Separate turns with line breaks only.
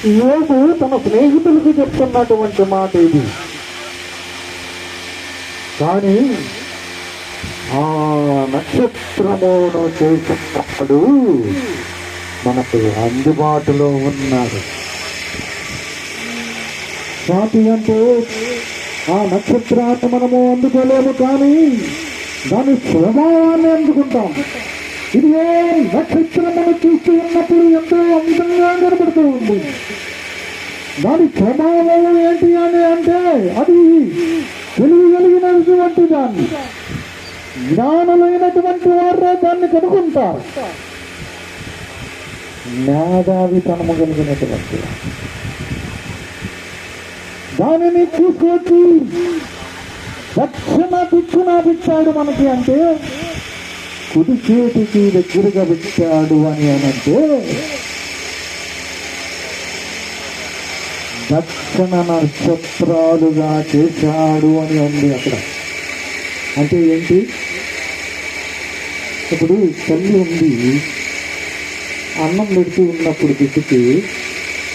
యోగు తన స్నేహితులకు చెప్తున్నటువంటి మాట ఇది. కానీ ఆ నక్షత్రమును చేసినప్పుడు మనకు అందుబాటులో ఉన్నాడు. స్వాతి అంటే ఆ నక్షత్రాన్ని మనము అందుకోలేము, కానీ దాని స్వభావాన్ని అందుకుంటాం. ఇది నక్షత్రమును చూస్తూ ఉన్నప్పుడు ఎంతో అందంగా కనబడుతూ ఉంది. దాని స్వభావం ఏంటి అని అంటే అది తెలియగలిగినటువంటి దాన్ని జ్ఞానులైనటువంటి వారే దాన్ని కనుక్కుంటారు. మేధావితనము కలిగినటువంటి దానిని చూసుకొచ్చి దక్షిణ దిక్కున పెట్టాడు మనకి అంటే కుడి చేతికి దగ్గరగా పెట్టాడు అని అంటే దక్షిణ నక్షత్రాలుగా చేశాడు అని ఉంది అక్కడ. అంటే ఏంటి? ఇప్పుడు తల్లి ఉంది, అన్నం పెడుతూ ఉన్నప్పుడు బిడ్డకి